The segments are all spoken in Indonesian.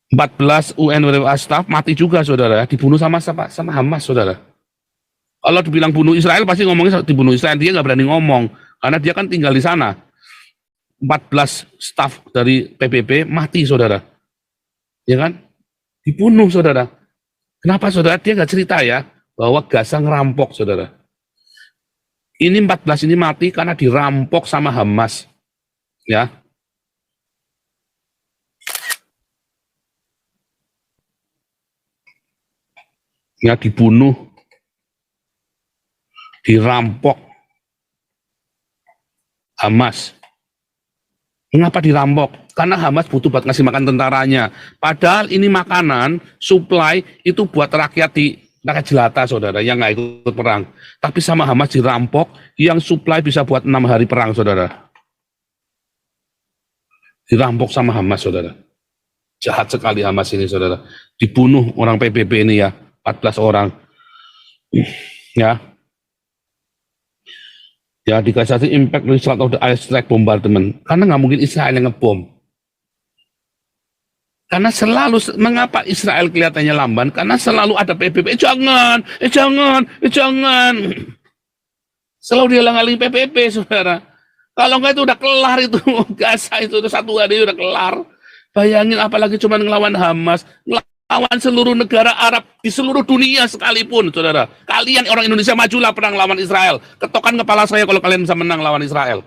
14 UNRWA staff mati juga, saudara, dibunuh sama Hamas, saudara. Kalau dibilang bunuh Israel, pasti ngomongnya dibunuh Israel. Dia nggak berani ngomong, karena dia kan tinggal di sana. 14 staff dari PBB mati, saudara. Ya kan? Dibunuh, saudara. Kenapa, saudara? Dia nggak cerita ya, bahwa Gaza ngerampok, saudara. Ini 14 ini mati karena dirampok sama Hamas. Ya. Ya, dibunuh, dirampok Hamas. Mengapa dirampok? Karena Hamas butuh buat ngasih makan tentaranya. Padahal ini makanan, supply, itu buat rakyat di rakyat jelata, saudara, yang nggak ikut perang. Tapi sama Hamas dirampok, yang supply bisa buat 6 hari perang, saudara. Dirampok sama Hamas, saudara. Jahat sekali Hamas ini, saudara. Dibunuh orang PBB ini ya. 14 orang, ya, di Gaza impact result of the airstrike bombardment, karena nggak mungkin Israel yang ngebom. Karena selalu, mengapa Israel kelihatannya lamban? Karena selalu ada PBB, jangan. Selalu dihalang-halangi PBB, saudara. Kalau nggak itu udah kelar itu, Gaza itu udah 1 hari udah kelar. Bayangin, apalagi cuma ngelawan Hamas, lawan seluruh negara Arab di seluruh dunia sekalipun, saudara. Kalian orang Indonesia, majulah perang lawan Israel. Ketokan kepala saya kalau kalian bisa menang lawan Israel.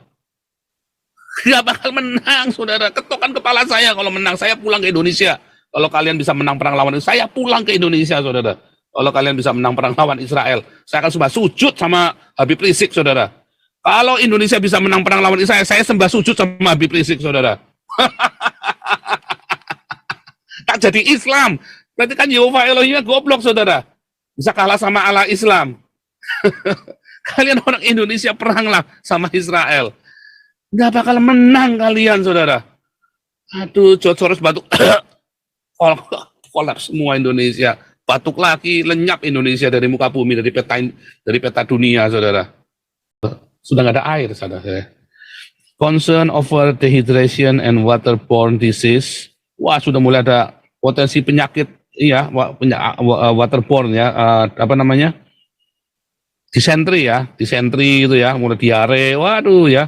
Gak bakal menang, saudara. Ketokan kepala saya kalau menang. Saya pulang ke Indonesia. Kalau kalian bisa menang perang lawan Israel, saya pulang ke Indonesia, saudara. Kalau kalian bisa menang perang lawan Israel, saya akan sembah sujud sama Habib Rizik, saudara. Kalau Indonesia bisa menang perang lawan Israel, saya sembah sujud sama Habib Rizik, saudara. Tak jadi Islam, berarti kan Yehova Elohimnya goblok, saudara. Bisa kalah sama Allah Islam. Kalian orang Indonesia peranglah sama Israel, nggak bakal menang kalian, saudara. Aduh, George Soros batuk, kolaps semua Indonesia, batuk lagi, lenyap Indonesia dari muka bumi, dari peta dunia, saudara. Sudah nggak ada air, saudara. Concern over dehydration and waterborne disease. Wah, sudah mulai ada potensi penyakit, iya, waterborne ya, apa namanya, disentri ya, disentri itu ya, mulai diare, waduh ya,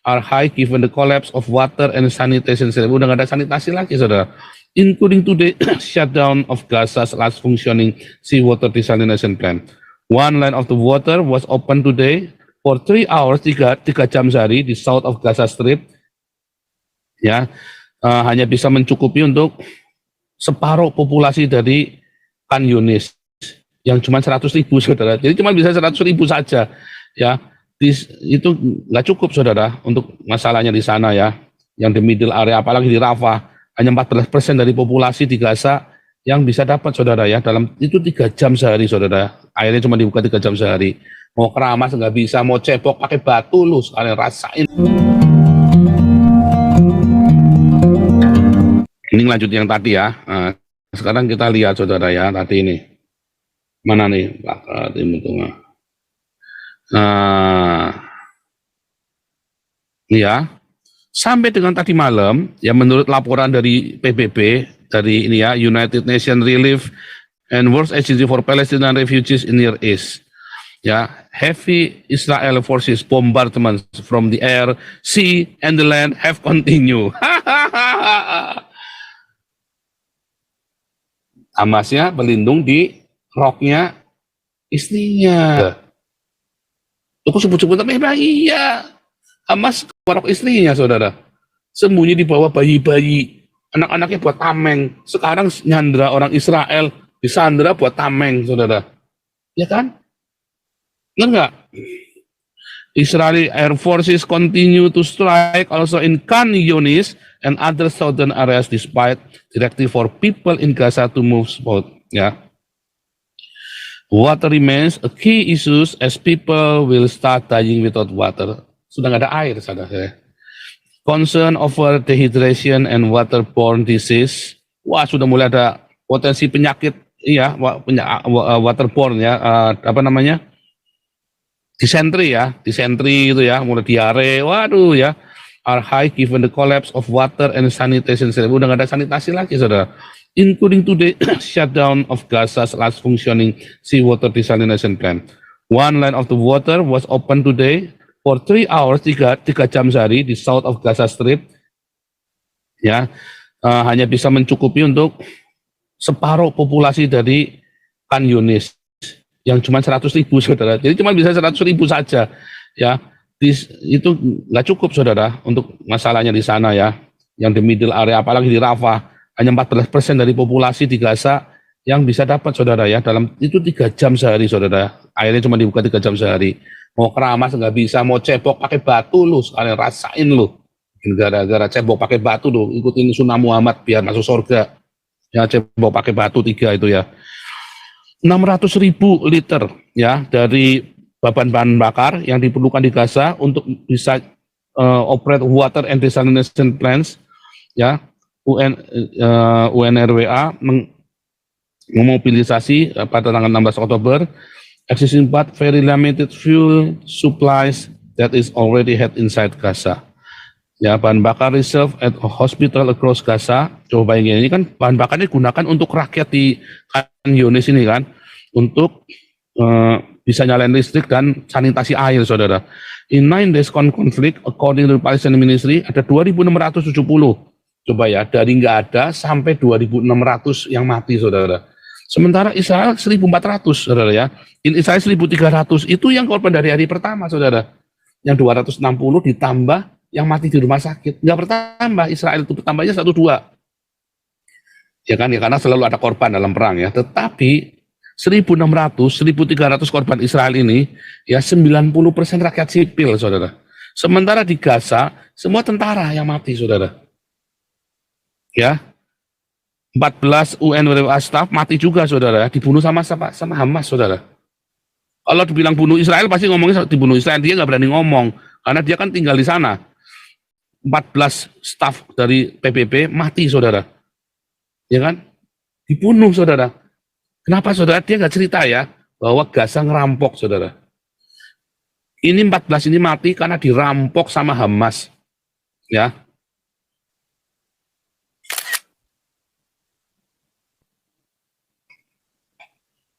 are high given the collapse of water and sanitation system. Udah nggak ada sanitasi lagi, saudara. Including today shutdown of Gaza's last functioning seawater desalination plant. One line of the water was open today for 3 hours, 3 jam sehari di south of Gaza Strip. Ya, hanya bisa mencukupi untuk separuh populasi dari Khan Yunis yang cuma 100.000, saudara. Jadi cuma bisa 100.000 saja, ya. Itu nggak cukup, saudara, untuk masalahnya di sana ya, yang di middle area, apalagi di Rafah, hanya 14% dari populasi di Gaza yang bisa dapat, saudara ya, dalam itu 3 jam sehari, saudara. Airnya cuma dibuka 3 jam sehari. Mau keramas nggak bisa, mau cebok pakai batu lu sekalian rasain. Ini lanjut yang tadi ya. Nah, sekarang kita lihat, saudara ya, tadi ini. Mana nih, Pak Timur Tengah. Nah, ya, sampai dengan tadi malam, ya, menurut laporan dari PBB, dari ini ya, United Nations Relief and World Agency for Palestinian Refugees in Near East, ya, heavy Israel forces bombardments from the air, sea, and the land have continued. Hamasnya berlindung di roknya istrinya. Aku sebut-sebut tapi iya. Hamas rok istrinya, saudara. Sembunyi di bawah bayi-bayi. Anak-anaknya buat tameng. Sekarang nyandra orang Israel, disandra buat tameng, saudara. Ya kan? Enggak? Israeli Air Forces continue to strike also in Khan Yunis and other southern areas despite directive for people in Gaza to move south. Ya. Water remains a key issue as people will start dying without water. Sudah nggak ada air, saudara. Concern over dehydration and waterborne disease. Wah, sudah mulai ada potensi penyakit, iya, waterborne ya, apa namanya, disentri ya, disentri itu ya, mulai diare, waduh ya, are high given the collapse of water and sanitation system. Udah nggak ada sanitasi lagi, saudara. Including today shutdown of Gaza's last functioning seawater desalination plant. One line of the water was open today for 3 hours, 3 jam sehari di south of Gaza Strip. Ya, hanya bisa mencukupi untuk separuh populasi dari Khan Yunis yang cuma 100.000, saudara. Jadi cuma bisa 100.000 saja, ya. Itu nggak cukup, saudara, untuk masalahnya di sana, ya. Yang di middle area, apalagi di Rafah, hanya 14% dari populasi di Gaza yang bisa dapat, saudara, ya. Dalam itu 3 jam sehari, saudara. Airnya cuma dibuka 3 jam sehari. Mau keramas nggak bisa, mau cebok pakai batu lu, sekalian rasain lu. Gara-gara cebok pakai batu lu, ikutin Sunnah Muhammad biar masuk surga. Ya, cebok pakai batu 3 itu, ya. 600.000 liter, ya, dari bahan bakar yang diperlukan di Gaza untuk bisa operate water and desalination plants, ya. UNRWA memobilisasi pada tanggal 16 Oktober existing but very limited fuel supplies that is already had inside Gaza. Ya, bahan bakar reserve at a hospital across Gaza. Coba bayangin, ini kan bahan bakarnya digunakan untuk rakyat di Khan Yunis ini kan, untuk bisa nyalain listrik dan sanitasi air, saudara. In 9 days conflict, according to the Palestinian Ministry, ada 2.670. Coba ya, dari nggak ada sampai 2.600 yang mati, saudara. Sementara Israel 1.400, saudara, ya. In Israel 1.300, itu yang korban dari hari pertama, saudara. Yang 260 ditambah yang mati di rumah sakit. Nggak bertambah, Israel itu bertambahnya 1-2. Ya kan, ya, karena selalu ada korban dalam perang, ya. Tetapi 1.600, 1.300 korban Israel ini, ya 90% rakyat sipil, saudara. Sementara di Gaza, semua tentara yang mati, saudara. Ya, 14 UNRWA staff mati juga, saudara, dibunuh sama Hamas, saudara. Kalau dibilang bunuh Israel, pasti ngomongnya dibunuh Israel, dia nggak berani ngomong, karena dia kan tinggal di sana. 14 staff dari PBB mati, saudara. Ya kan? Dibunuh, saudara. Kenapa, saudara? Dia nggak cerita, ya, bahwa Gaza ngerampok, saudara. Ini 14 ini mati karena dirampok sama Hamas. Ya.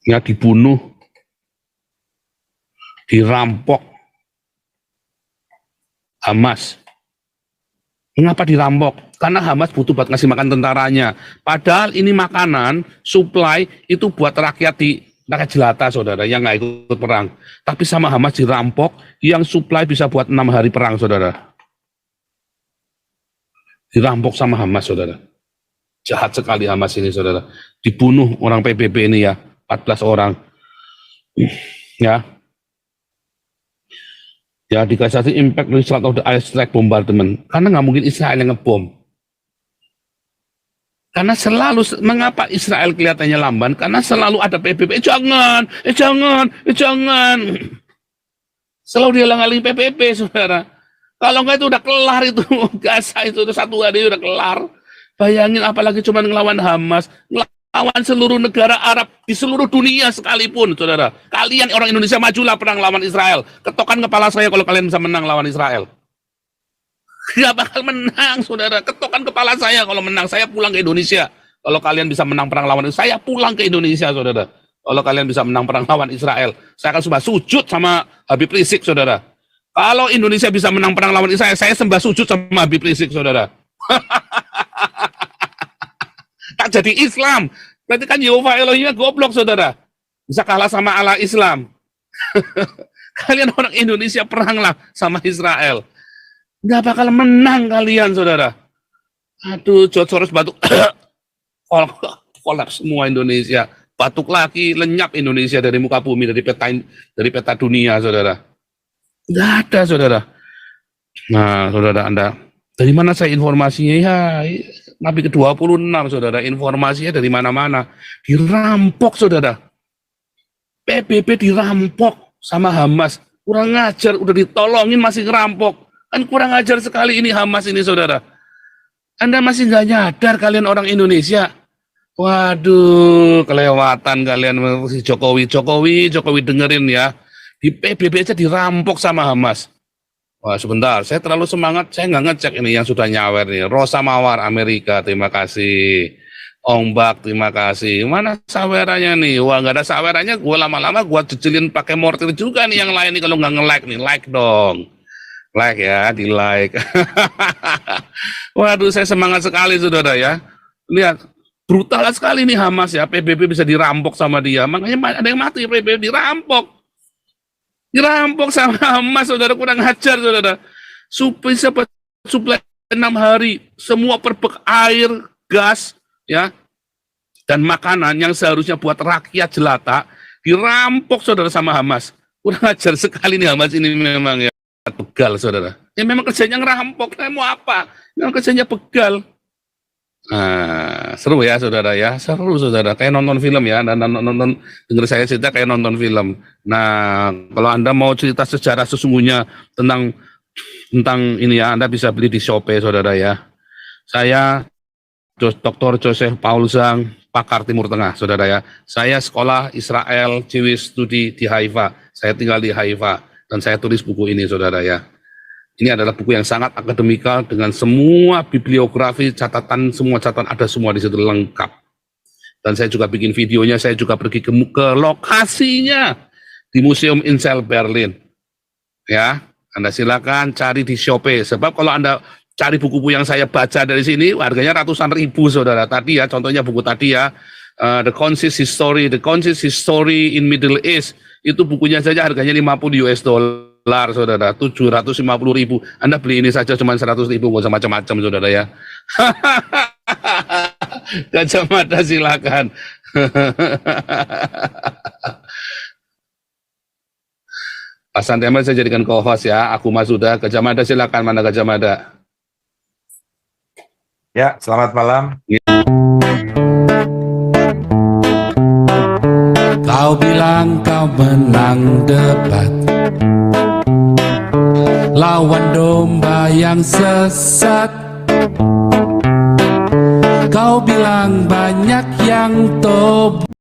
Ya, dibunuh, dirampok Hamas. Mengapa dirampok? Karena Hamas butuh buat ngasih makan tentaranya. Padahal ini makanan, supply, itu buat rakyat di rakyat jelata, saudara, yang nggak ikut perang. Tapi sama Hamas dirampok, yang supply bisa buat 6 hari perang, saudara. Dirampok sama Hamas, saudara. Jahat sekali Hamas ini, saudara. Dibunuh orang PBB ini, ya. 14 orang, ya, ya, dikasih impact result of the airstrike bombardment, karena nggak mungkin Israel yang ngebom, karena selalu, mengapa Israel kelihatannya lamban, karena selalu ada PBB, jangan, selalu dihalang-halangi PBB, saudara. Kalau nggak itu udah kelar itu, Gaza itu 1 hari udah kelar. Bayangin, apalagi cuma ngelawan Hamas, lawan seluruh negara Arab di seluruh dunia sekalipun, saudara. Kalian orang Indonesia majulah perang lawan Israel. Ketokan kepala saya kalau kalian bisa menang lawan Israel. Gak bakal menang, saudara. Ketokan kepala saya kalau menang. Saya pulang ke Indonesia. Kalau kalian bisa menang perang lawan Israel, saya pulang ke Indonesia, saudara. Kalau kalian bisa menang perang lawan Israel, saya akan sembah sujud sama Habib Rizik, saudara. Kalau Indonesia bisa menang perang lawan Israel, saya sembah sujud sama Habib Rizik, saudara. Tak jadi Islam. Berarti kan Yehova Elohimnya goblok, saudara. Bisa kalah sama Allah Islam. Kalian orang Indonesia peranglah sama Israel. Nggak bakal menang kalian, saudara. Aduh, George Soros batuk. Kolaps semua Indonesia. Batuk lagi, lenyap Indonesia dari muka bumi, dari peta dunia, saudara. Nggak ada, saudara. Nah, saudara, Anda, dari mana saya informasinya? Ya, Nabi ke-26, saudara, informasinya dari mana-mana. Dirampok, saudara. PBB dirampok sama Hamas. Kurang ngajar, udah ditolongin masih ngerampok. Kan kurang ajar sekali ini Hamas ini, saudara. Anda masih nggak nyadar kalian orang Indonesia? Waduh, kelewatan kalian si Jokowi dengerin ya. Di PBB aja dirampok sama Hamas. Wah, sebentar, saya terlalu semangat, saya nggak ngecek ini yang sudah nyawer nih. Rosa Mawar, Amerika, terima kasih. Ombak, terima kasih. Mana sawerannya nih? Wah, nggak ada sawerannya, gue lama-lama gue jejelin pakai mortir juga nih yang lain nih kalau nggak nge-like nih. Like dong. Like ya, di like. Waduh, saya semangat sekali, saudara ya. Lihat, brutal sekali nih Hamas ya. PBB bisa dirampok sama dia. Makanya ada yang mati, PBB dirampok. Dirampok sama Hamas, saudara, kurang ajar, saudara. Suplai 6 hari, semua perbek air, gas, ya, dan makanan yang seharusnya buat rakyat jelata, dirampok, saudara, sama Hamas. Kurang ajar sekali nih Hamas ini memang ya. Begal, saudara. Ya memang kerjanya ngerampok, mau apa? Memang kerjanya begal. Nah, seru ya saudara ya, seru saudara, kayak nonton film ya, dan nonton dengar saya cerita kayak nonton film. Nah, kalau Anda mau cerita sejarah sesungguhnya tentang ini ya, Anda bisa beli di Shopee saudara ya. Saya Dr. Joseph Paul Zhang, pakar Timur Tengah saudara ya. Saya sekolah Israel Jewish Study di Haifa, saya tinggal di Haifa, dan saya tulis buku ini saudara ya. Ini adalah buku yang sangat akademikal dengan semua bibliografi, catatan, semua catatan ada semua di situ lengkap. Dan saya juga bikin videonya, saya juga pergi ke lokasinya di Museum Incel Berlin. Ya, Anda silakan cari di Shopee. Sebab kalau Anda cari buku-buku yang saya baca dari sini, harganya ratusan ribu, saudara. Tadi ya, contohnya buku tadi ya, The Conscious History in Middle East, itu bukunya saja harganya 50 US dollar, saudara, 750.000. Anda beli ini saja cuma 100.000, nggak usah macam-macam, saudara ya. Kacamata silakan. Pak Santiamat saya jadikan co-host ya. Aku Mas sudah. Kacamata silakan, mana kacamata? Ya, selamat malam. Kau bilang kau menang debat, lawan domba yang sesat. Kau bilang banyak yang tobat.